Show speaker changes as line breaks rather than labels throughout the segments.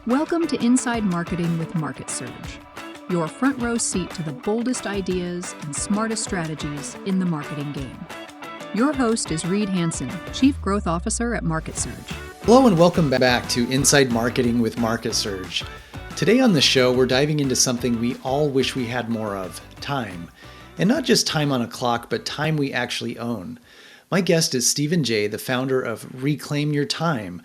Welcome to Inside Marketing with MarketSurge, your front row seat to the boldest ideas and smartest strategies in the marketing game. Your host is Reed Hansen, Chief Growth Officer at MarketSurge.
Hello and welcome back to Inside Marketing with MarketSurge. Today on the show, we're diving into something we all wish we had more of, time. And not just time on a clock, but time we actually own. My guest is Stephen Jaye, the founder of Reclaim Your Time,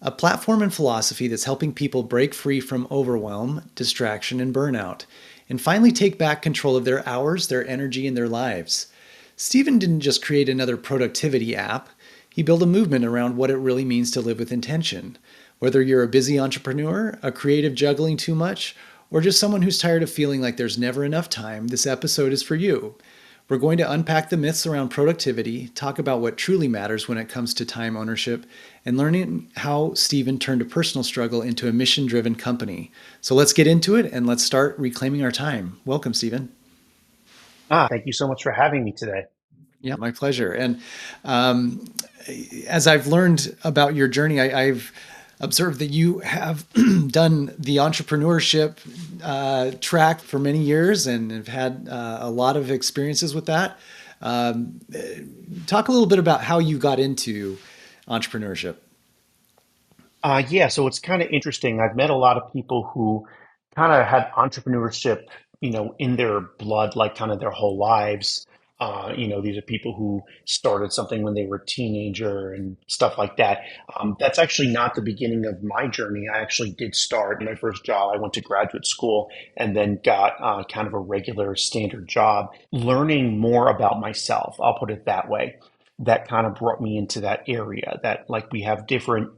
a platform and philosophy that's helping people break free from overwhelm, distraction, and burnout, and finally take back control of their hours, their energy, and their lives. Stephen didn't just create another productivity app. He built a movement around what it really means to live with intention. Whether you're a busy entrepreneur, a creative juggling too much, or just someone who's tired of feeling like there's never enough time, this episode is for you. We're going to unpack the myths around productivity, talk about what truly matters when it comes to time ownership, and learning how Stephen turned a personal struggle into a mission-driven company. So let's get into it and let's start reclaiming our time. Welcome, Stephen.
Thank you so much for having me today.
Yeah, my pleasure. And as I've learned about your journey, I've observed that you have done the entrepreneurship track for many years and have had a lot of experiences with that. Talk a little bit about how you got into entrepreneurship.
So it's kind of interesting. I've met a lot of people who kind of had entrepreneurship, in their blood, like kind of their whole lives. These are people who started something when they were a teenager and stuff like that. That's actually not the beginning of my journey. I actually did start my first job. I went to graduate school and then got kind of a regular standard job, learning more about myself. I'll put it that way. That kind of brought me into that area that like we have different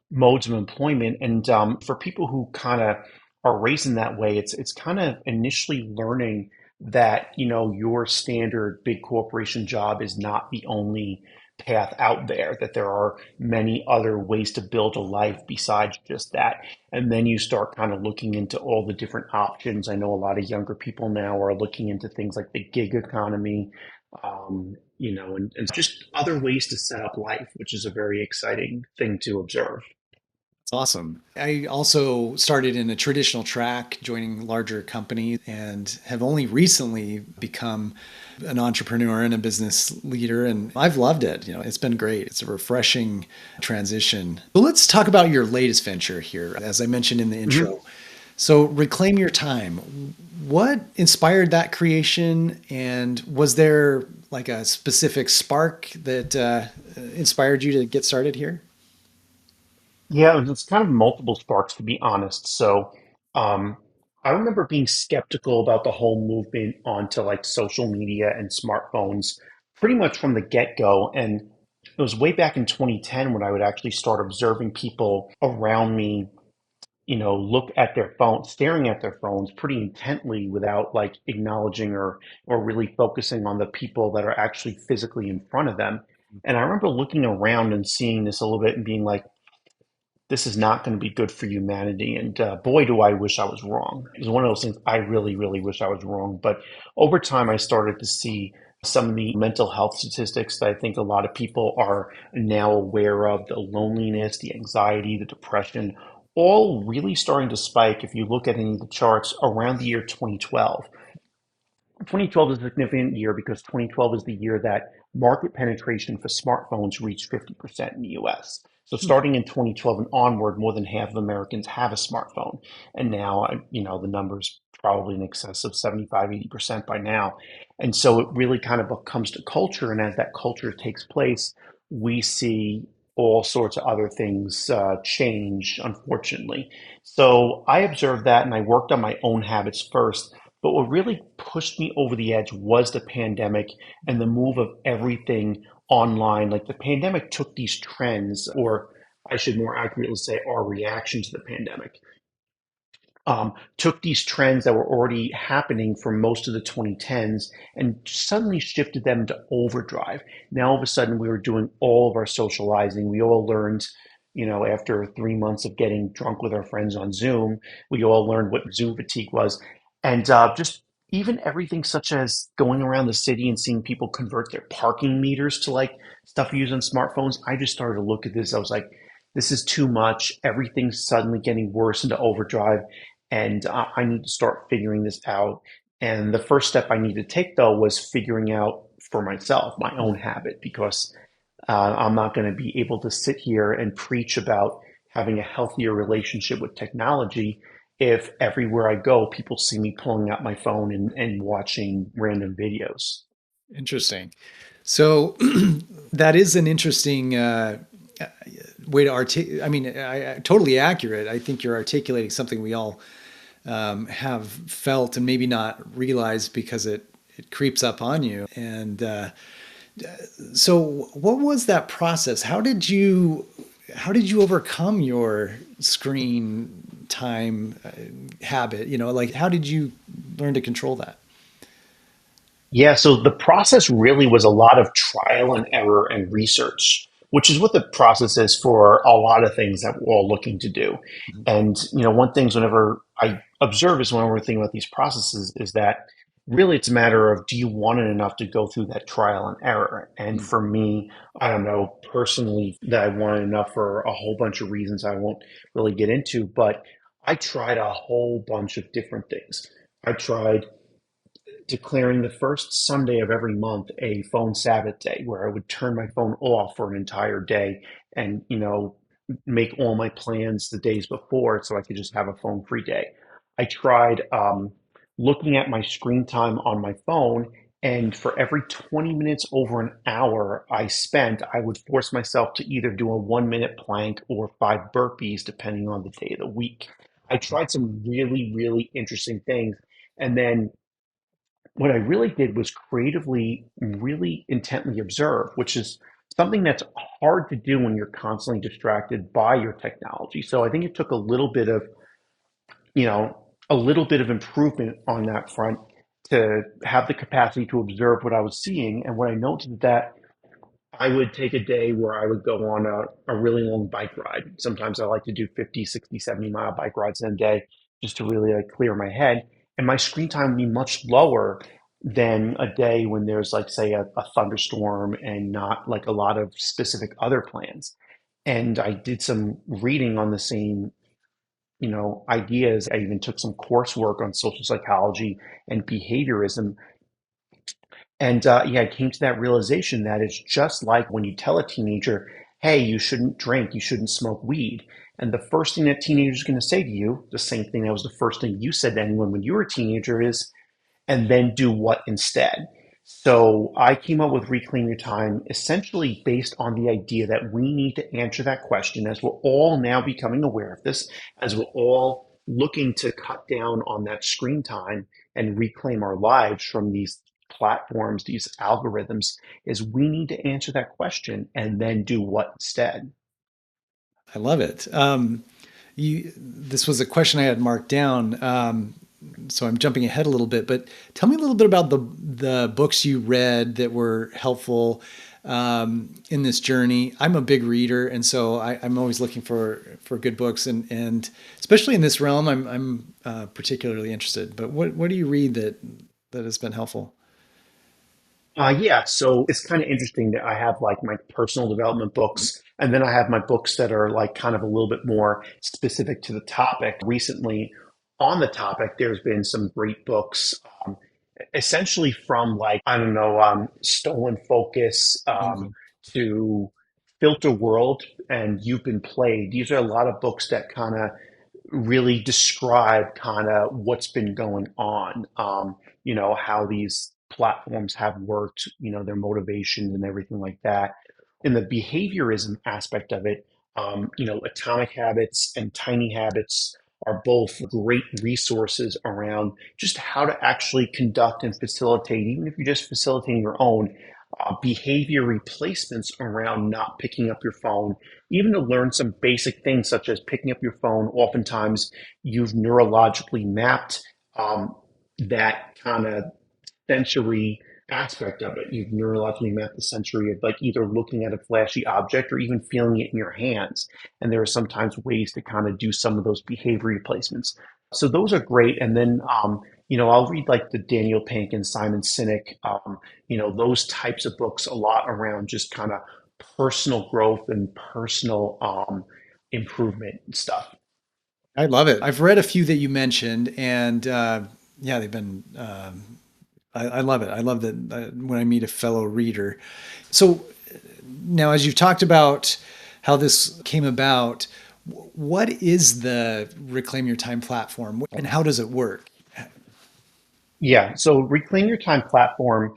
modes of employment. And for people who kind of are raised in that way, it's kind of initially learning that, your standard big corporation job is not the only path out there, that there are many other ways to build a life besides just that. And then you start kind of looking into all the different options. I know a lot of younger people now are looking into things like the gig economy, and just other ways to set up life, which is a very exciting thing to observe.
It's awesome. I also started in a traditional track, joining larger companies, and have only recently become an entrepreneur and a business leader. And I've loved it. It's been great. It's a refreshing transition. But let's talk about your latest venture here, as I mentioned in the intro. So Reclaim Your Time. What inspired that creation? And was there like a specific spark that inspired you to get started here?
Yeah, it's kind of multiple sparks, to be honest. So, I remember being skeptical about the whole movement onto like social media and smartphones pretty much from the get-go. And it was way back in 2010 when I would actually start observing people around me, look at their phones, staring at their phones pretty intently without like acknowledging or really focusing on the people that are actually physically in front of them. And I remember looking around and seeing this a little bit and being like, this is not going to be good for humanity. And boy, do I wish I was wrong. It was one of those things I really, really wish I was wrong. But over time, I started to see some of the mental health statistics that I think a lot of people are now aware of, the loneliness, the anxiety, the depression, all really starting to spike if you look at any of the charts around the year 2012. 2012 is a significant year because 2012 is the year that market penetration for smartphones reached 50% in the US. So starting in 2012 and onward, more than half of Americans have a smartphone. And now, the number's probably in excess of 75, 80% by now. And so it really kind of comes to culture. And as that culture takes place, we see all sorts of other things change, unfortunately. So I observed that and I worked on my own habits first. But what really pushed me over the edge was the pandemic and the move of everything online. Like the pandemic took these trends, or I should more accurately say, our reaction to the pandemic, took these trends that were already happening for most of the 2010s and suddenly shifted them to overdrive. Now, all of a sudden, we were doing all of our socializing. We all learned, after 3 months of getting drunk with our friends on Zoom, we all learned what Zoom fatigue was. And just even everything such as going around the city and seeing people convert their parking meters to like stuff used on smartphones, I just started to look at this. I was like, this is too much. Everything's suddenly getting worse into overdrive, and I need to start figuring this out. And the first step I needed to take, though, was figuring out for myself my own habit, because I'm not going to be able to sit here and preach about having a healthier relationship with technology if everywhere I go, people see me pulling out my phone and watching random videos.
Interesting. So that is an interesting way to articulate. I mean, totally accurate. I think you're articulating something we all have felt and maybe not realized because it creeps up on you. And so, what was that process? How did you overcome your screen time habit? Like how did you learn to control that?
Yeah, so the process really was a lot of trial and error and research, which is what the process is for a lot of things that we're all looking to do. And one thing whenever I observe is when we're thinking about these processes is that really it's a matter of, do you want it enough to go through that trial and error? And
Mm.
for me, I don't know personally that I want it enough for a whole bunch of reasons I won't really get into, but I tried a whole bunch of different things. I tried declaring the first Sunday of every month a phone Sabbath day where I would turn my phone off for an entire day and, make all my plans the days before so I could just have a phone free day. I tried looking at my screen time on my phone, and for every 20 minutes over an hour I spent, I would force myself to either do a 1 minute plank or 5 burpees, depending on the day of the week. I tried some really, really interesting things. And then what I really did was creatively, really intently observe, which is something that's hard to do when you're constantly distracted by your technology. So I think it took you know, a little bit of improvement on that front to have the capacity to observe what I was seeing. And what I noticed is that I would take a day where I would go on a really long bike ride. Sometimes I like to do 50, 60, 70 mile bike rides in a day just to really like clear my head. And my screen time would be much lower than a day when there's like, say, a thunderstorm and not like a lot of specific other plans. And I did some reading on the same, ideas. I even took some coursework on social psychology and behaviorism, and yeah, I came to that realization that it's just like when you tell a teenager, hey, you shouldn't drink, you shouldn't smoke weed. And the first thing that teenager is going to say to you, the same thing that was the first thing you said to anyone when you were a teenager, is, and then do what instead? So I came up with Reclaim Your Time essentially based on the idea that we need to answer that question as we're all now becoming aware of this, as we're all looking to cut down on that screen time and reclaim our lives from these platforms, these algorithms, is we need to answer that question and then do what instead?
I love it. This was a question I had marked down, so I'm jumping ahead a little bit. But tell me a little bit about the books you read that were helpful in this journey. I'm a big reader, and so I'm always looking for good books, and especially in this realm, I'm particularly interested. But what do you read that has been helpful?
Yeah, so it's kind of interesting that I have like my personal development books, and then I have my books that are like kind of a little bit more specific to the topic. Recently, on the topic, there's been some great books, essentially from like, I don't know, Stolen Focus,
Mhm.
to Filter World and You've Been Played. These are a lot of books that kind of really describe kind of what's been going on, how these platforms have worked, their motivations and everything like that. In the behaviorism aspect of it, Atomic Habits and Tiny Habits are both great resources around just how to actually conduct and facilitate, even if you're just facilitating your own behavior replacements around not picking up your phone, even to learn some basic things such as picking up your phone. Oftentimes, you've neurologically mapped that kind of sensory aspect of it. You've neurologically mapped the sensory of like either looking at a flashy object or even feeling it in your hands. And there are sometimes ways to kind of do some of those behavior replacements. So those are great. And then, I'll read like the Daniel Pink and Simon Sinek, those types of books a lot around just kind of personal growth and personal improvement and stuff.
I love it. I've read a few that you mentioned, and yeah, they've been. I love it. I love that when I meet a fellow reader. So now, as you've talked about how this came about, what is the Reclaim Your Time platform, and how does it work?
Yeah, so Reclaim Your Time platform,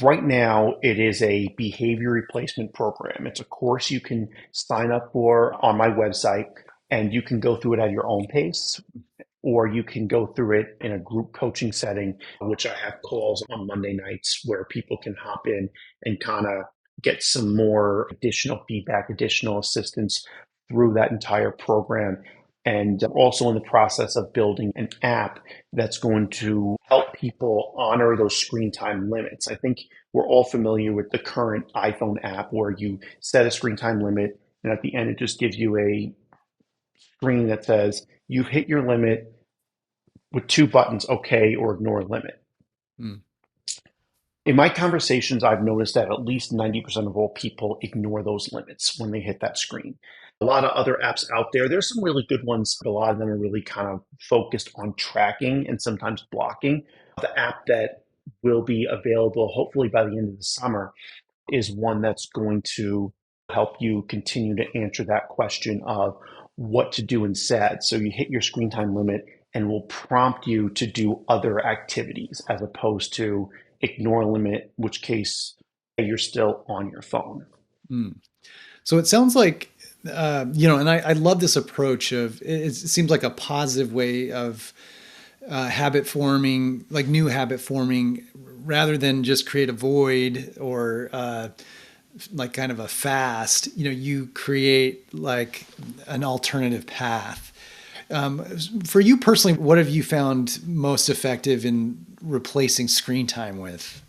right now, it is a behavior replacement program. It's a course you can sign up for on my website, and you can go through it at your own pace, or you can go through it in a group coaching setting, which I have calls on Monday nights where people can hop in and kind of get some more additional feedback, additional assistance through that entire program. And also in the process of building an app that's going to help people honor those screen time limits. I think we're all familiar with the current iPhone app where you set a screen time limit, and at the end, it just gives you a screen that says, you've hit your limit with two buttons, okay or ignore limit.
Hmm.
In my conversations, I've noticed that at least 90% of all people ignore those limits when they hit that screen. A lot of other apps out there, there's some really good ones, but a lot of them are really kind of focused on tracking and sometimes blocking. The app that will be available hopefully by the end of the summer is one that's going to help you continue to answer that question of what to do instead. So you hit your screen time limit and will prompt you to do other activities as opposed to ignore limit, which case you're still on your phone.
Hmm. So it sounds like, and I love this approach of it seems like a positive way of habit forming, like new habit forming, rather than just create a void or like kind of a fast. You create like an alternative path. For you personally, what have you found most effective in replacing screen time with?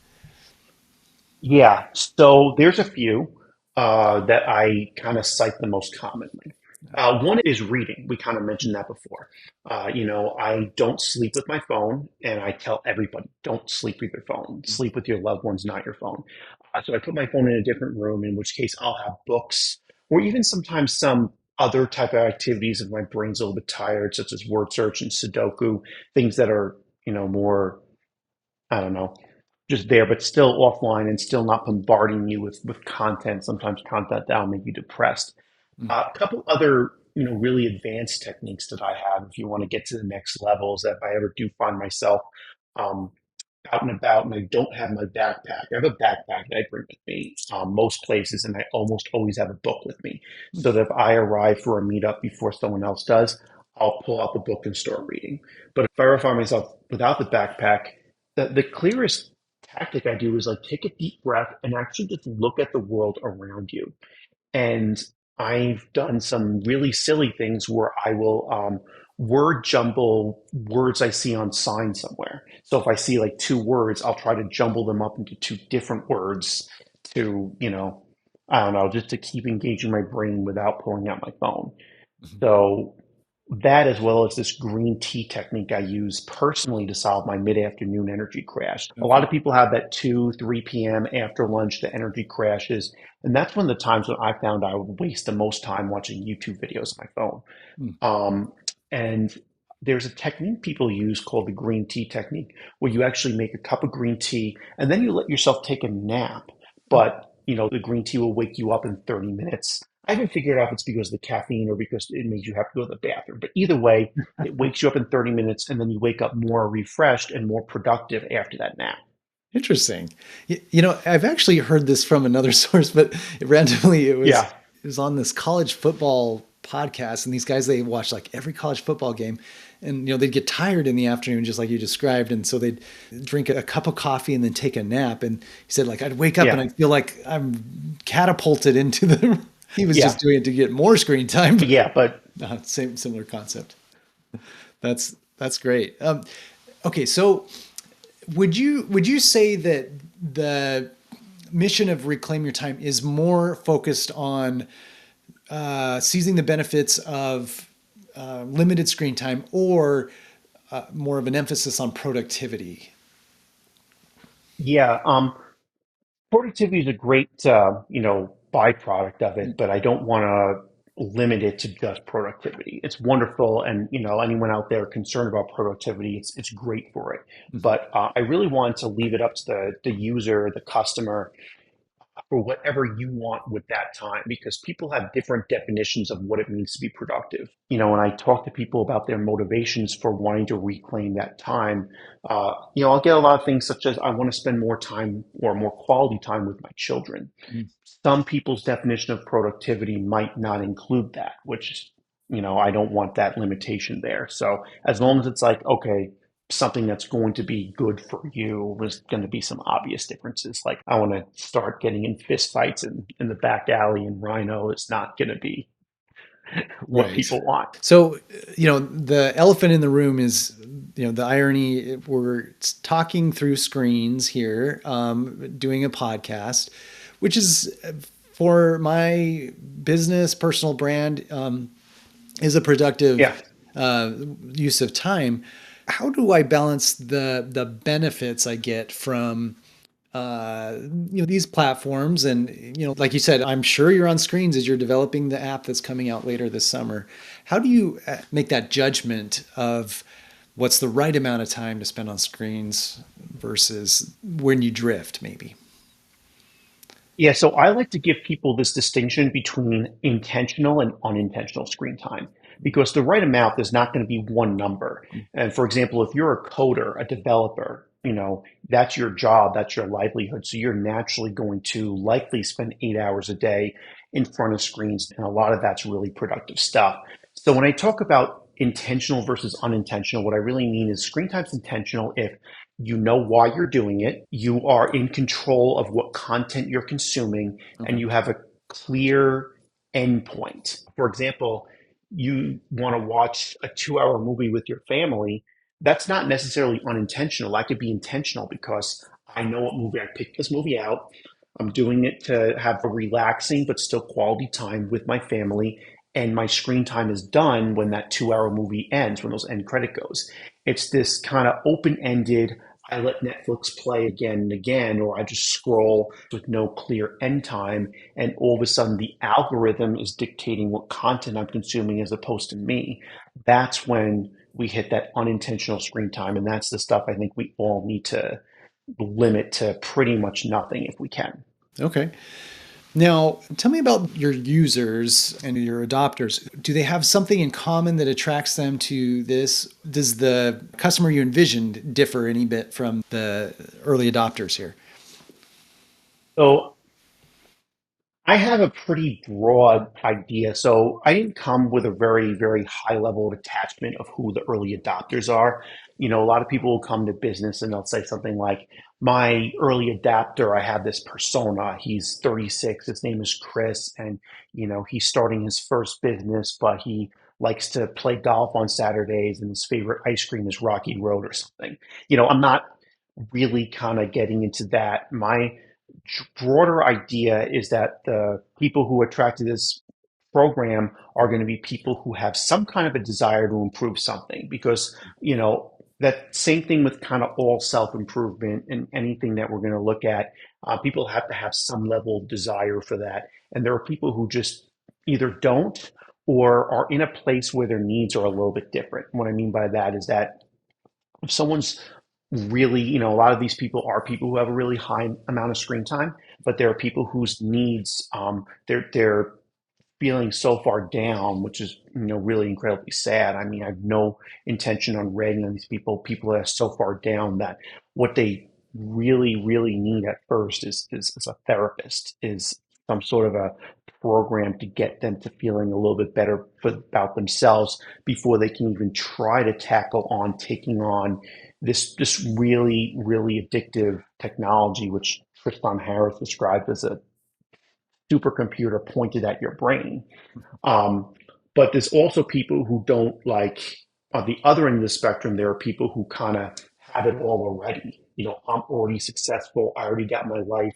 Yeah, so there's a few that I kind of cite the most commonly. One is reading. We kind of mentioned that before. I don't sleep with my phone, and I tell everybody, don't sleep with your phone. Sleep with your loved ones, not your phone. So I put my phone in a different room, in which case I'll have books, or even sometimes some other type of activities if my brain's a little bit tired, such as word search and Sudoku, things that are, more, I don't know, just there, but still offline and still not bombarding you with content. Sometimes content that'll make you depressed.
Mm.
A couple other, really advanced techniques that I have if you want to get to the next levels. That if I ever do find myself um, out and about and I don't have my backpack, I have a backpack that I bring with me most places, and I almost always have a book with me. So that if I arrive for a meetup before someone else does, I'll pull out the book and start reading. But if I ever find myself without the backpack, the clearest tactic I do is like take a deep breath and actually just look at the world around you. And I've done some really silly things where I will word jumble words I see on signs somewhere. So if I see like two words, I'll try to jumble them up into two different words to, I don't know, just to keep engaging my brain without pulling out my phone.
Mhm.
So that, as well as this green tea technique I use personally to solve my mid-afternoon energy crash. A lot
Okay.
of people have that 2, 3 p.m. after lunch, the energy crashes. And that's one of the times when I found I would waste the most time watching YouTube videos on my phone.
Mm.
And there's a technique people use called the green tea technique, where you actually make a cup of green tea and then you let yourself take a nap. But, the green tea will wake you up in 30 minutes. I haven't figured out if it's because of the caffeine or because it makes you have to go to the bathroom. But either way, it wakes you up in 30 minutes and then you wake up more refreshed and more productive after that nap.
Interesting. I've actually heard this from another source, but randomly
Yeah.
it was on this college football podcast, and these guys they watch like every college football game, and they'd get tired in the afternoon, just like you described, and so they'd drink a cup of coffee and then take a nap. And he said like I'd wake up and
Yeah.
I feel like I'm catapulted into the. He was
Yeah.
just doing it to get more screen time.
Yeah. But
Same similar concept. That's great. Okay, so would you say that the mission of Reclaim Your Time is more focused on seizing the benefits of limited screen time, or more of an emphasis on productivity?
yeah, productivity is a great, byproduct of it, but I don't want to. limit it to just productivity. It's wonderful, and anyone out there concerned about productivity, it's great for it.
Mhm.
But I really want to leave it up to the user, the customer, for whatever you want with that time, because people have different definitions of what it means to be productive. When I talk to people about their motivations for wanting to reclaim that time, I'll get a lot of things such as I want to spend more time or more quality time with my children.
Mm.
Some people's definition of productivity might not include that, which, I don't want that limitation there. So as long as it's like, okay, something that's going to be good for you, there's going to be some obvious differences. Like I want to start getting in fist fights in the back alley in Rhino is not going to be what
Right.
people want.
So, the elephant in the room is, the irony. We're talking through screens here, doing a podcast, which is for my business, personal brand, is a productive
Yeah.
uh, use of time. How do I balance the benefits I get from these platforms? And like you said, I'm sure you're on screens as you're developing the app that's coming out later this summer. How do you make that judgment of what's the right amount of time to spend on screens versus when you drift, maybe?
Yeah, so I like to give people this distinction between intentional and unintentional screen time because the right amount is not going to be one number. And for example, if you're a coder, a developer, that's your job, that's your livelihood. So you're naturally going to likely spend 8 hours a day in front of screens. And a lot of that's really productive stuff. So when I talk about intentional versus unintentional, what I really mean is screen time's intentional if you know why you're doing it, you are in control of what content you're consuming,
Okay.
and you have a clear endpoint. For example, you want to watch a 2 hour movie with your family. That's not necessarily unintentional. That could be intentional because I know what movie I picked this movie out. I'm doing it to have a relaxing but still quality time with my family. And my screen time is done when that 2 hour movie ends, when those end credit goes. It's this kind of open ended, I let Netflix play again and again, or I just scroll with no clear end time. And all of a sudden, the algorithm is dictating what content I'm consuming as opposed to me. That's when we hit that unintentional screen time. And that's the stuff I think we all need to limit to pretty much nothing if we can.
Okay. Now, tell me about your users and your adopters. Do they have something in common that attracts them to this? Does the customer you envisioned differ any bit from the early adopters here?
So I have a pretty broad idea. So I didn't come with a very, very high level of attachment of who the early adopters are. A lot of people will come to business and they'll say something like, my early adapter, I have this persona. He's 36. His name is Chris. And, he's starting his first business, but he likes to play golf on Saturdays and his favorite ice cream is Rocky Road or something. I'm not really kind of getting into that. My broader idea is that the people who attracted this program are going to be people who have some kind of a desire to improve something because that same thing with kind of all self-improvement and anything that we're going to look at, people have to have some level of desire for that, and there are people who just either don't or are in a place where their needs are a little bit different. What I mean by that is that if someone's really, a lot of these people are people who have a really high amount of screen time, but there are people whose needs, they're feeling so far down, which is, really incredibly sad. I mean, I have no intention on ragging on these people, people that are so far down that what they really, really need at first is a therapist, is some sort of a program to get them to feeling a little bit better about themselves before they can even try to tackle on taking on this really, really addictive technology, which Tristan Harris described as a supercomputer pointed at your brain. Um, but there's also people who don't like, on the other end of the spectrum, there are people who kind of have it all already. I'm already successful. I already got my life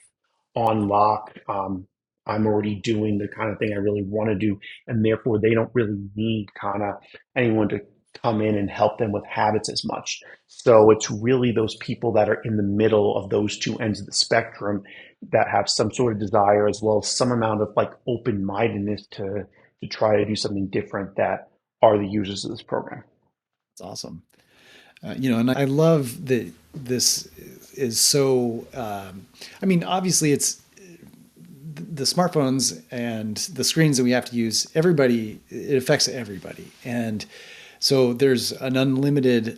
on lock. I'm already doing the kind of thing I really want to do. And therefore, they don't really need kind of anyone to come in and help them with habits as much. So it's really those people that are in the middle of those two ends of the spectrum that have some sort of desire as well as some amount of like open mindedness to to try to do something different that are the users of this program.
It's awesome. And I love that this is so. I mean, obviously, it's the smartphones and the screens that we have to use. Everybody, it affects everybody, and so there's an unlimited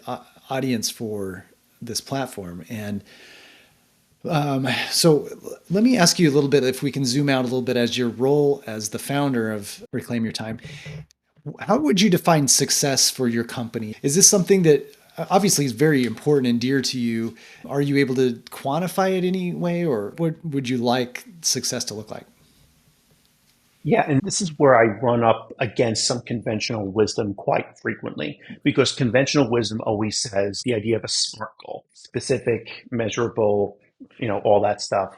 audience for this platform. And so let me ask you a little bit, if we can zoom out a little bit, as your role as the founder of Reclaim Your Time. How would you define success for your company? Is this something that obviously is very important and dear to you? Are you able to quantify it any way, or what would you like success to look like?
Yeah, and this is where I run up against some conventional wisdom quite frequently because conventional wisdom always says the idea of a SMART goal, specific, measurable, all that stuff.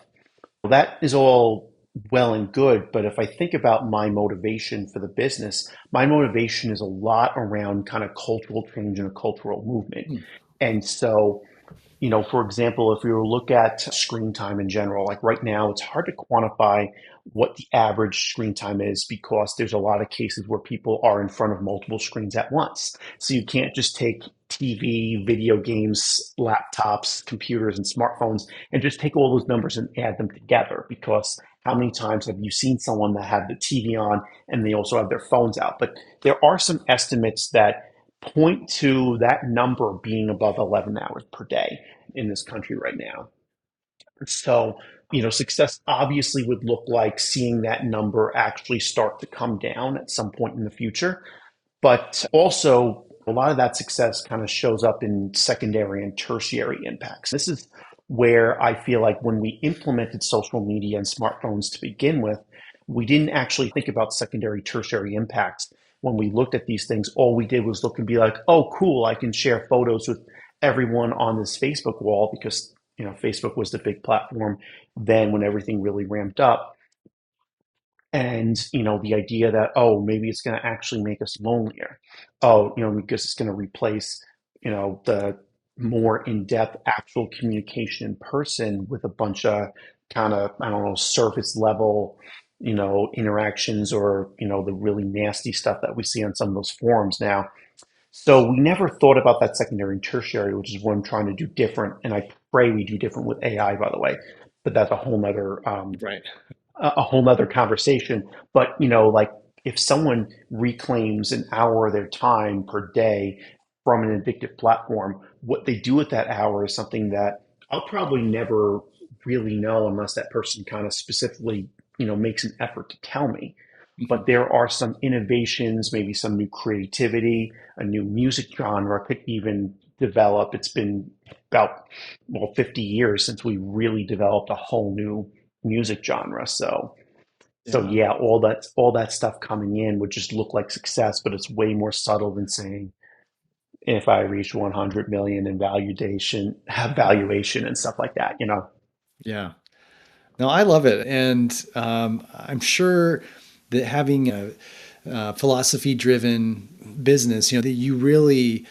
Well, that is all well and good, but if I think about my motivation for the business, my motivation is a lot around kind of cultural change and a cultural movement.
Hmm.
And so for example, if we were to look at screen time in general, like right now, it's hard to quantify what the average screen time is because there's a lot of cases where people are in front of multiple screens at once. So you can't just take TV, video games, laptops, computers, and smartphones and just take all those numbers and add them together because how many times have you seen someone that had the TV on and they also have their phones out? But there are some estimates that point to that number being above 11 hours per day in this country right now. So, success obviously would look like seeing that number actually start to come down at some point in the future. But also, a lot of that success kind of shows up in secondary and tertiary impacts. This is where I feel like when we implemented social media and smartphones to begin with, we didn't actually think about secondary, tertiary impacts. When we looked at these things, all we did was look and be like, oh, cool, I can share photos with everyone on this Facebook wall because, Facebook was the big platform then when everything really ramped up. And, the idea that, oh, maybe it's going to actually make us lonelier. Oh, because it's going to replace, the more in-depth actual communication in person with a bunch of kind of, I don't know, surface level, interactions or, the really nasty stuff that we see on some of those forums now. So we never thought about that secondary and tertiary, which is what I'm trying to do different. And I pray we do different with AI, by the way. But that's
Right.
a whole nother conversation. But, like if someone reclaims an hour of their time per day from an addictive platform, what they do with that hour is something that I'll probably never really know unless that person kind of specifically, makes an effort to tell me. But there are some innovations, maybe some new creativity, a new music genre could even develop. It's been about, 50 years since we really developed a whole new music genre. So
Yeah.
yeah, all that stuff coming in would just look like success, but it's way more subtle than saying if I reach 100 million in valuation and stuff like that.
Yeah. No, I love it. And I'm sure that having a philosophy driven business, that you really,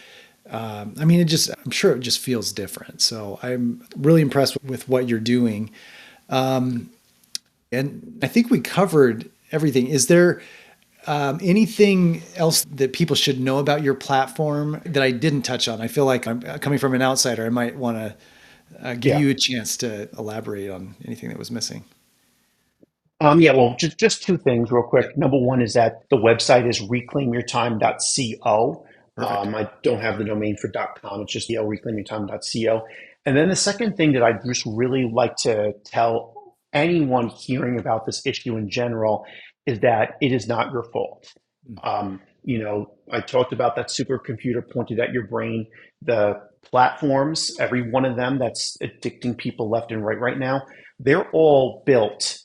I mean, I'm sure it just feels different. So I'm really impressed with what you're doing. And I think we covered everything. Is there anything else that people should know about your platform that I didn't touch on? I feel like I'm coming from an outsider. I might want to give
Yeah.
you a chance to elaborate on anything that was missing.
Yeah, well, just two things real
Yeah,
quick. Number one is that the website is reclaimyourtime.co.
perfect.
I don't have the domain for .com. It's just reclaimyourtime.co. And then the second thing that I just really like to tell anyone hearing about this issue in general is that it is not your fault. I talked about that supercomputer pointed at your brain. The platforms, every one of them that's addicting people left and right now, they're all built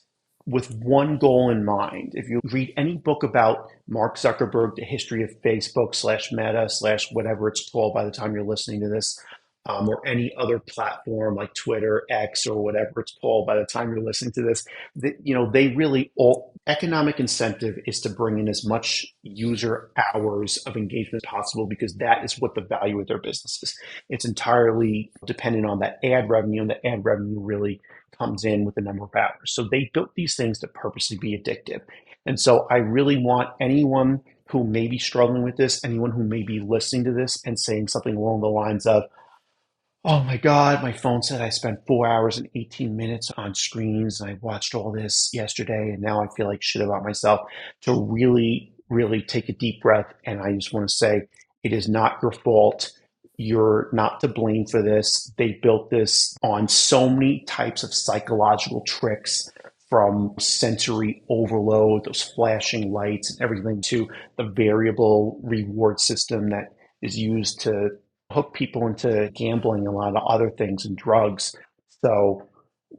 with one goal in mind. If you read any book about Mark Zuckerberg, the history of Facebook slash Meta slash whatever it's called by the time you're listening to this, or any other platform like Twitter, X, or whatever it's called by the time you're listening to this, they really all economic incentive is to bring in as much user hours of engagement as possible because that is what the value of their business is. It's entirely dependent on that ad revenue, and the ad revenue really comes in with the number of hours. So they built these things to purposely be addictive. And so I really want anyone who may be struggling with this, anyone who may be listening to this and saying something along the lines of, oh my God, my phone said I spent 4 hours and 18 minutes on screens. And I watched all this yesterday and now I feel like shit about myself, to really, really take a deep breath. And I just want to say, it is not your fault. You're not to blame for this. They built this on so many types of psychological tricks, from sensory overload, those flashing lights and everything, to the variable reward system that is used to hook people into gambling, a lot of other things, and drugs. So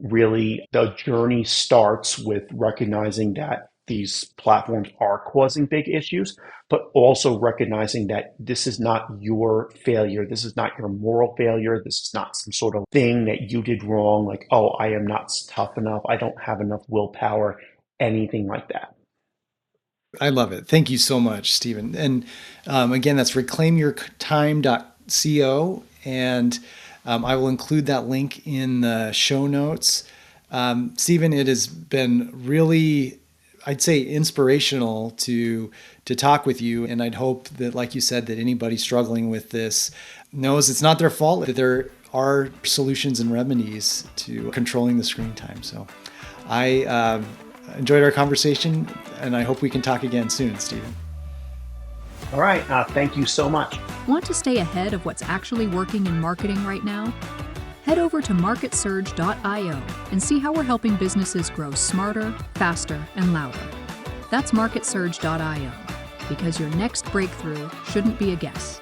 really the journey starts with recognizing that these platforms are causing big issues, but also recognizing that this is not your failure. This is not your moral failure. This is not some sort of thing that you did wrong, like, oh, I am not tough enough. I don't have enough willpower, anything like that.
I love it. Thank you so much, Stephen. And again, that's reclaimyourtime.co. And I will include that link in the show notes. Stephen, it has been really, I'd say, inspirational to talk with you. And I'd hope that, like you said, that anybody struggling with this knows it's not their fault, that there are solutions and remedies to controlling the screen time. So I enjoyed our conversation, and I hope we can talk again soon, Stephen.
All right. Thank you so much.
Want to stay ahead of what's actually working in marketing right now? Head over to MarketSurge.io and see how we're helping businesses grow smarter, faster, and louder. That's MarketSurge.io, because your next breakthrough shouldn't be a guess.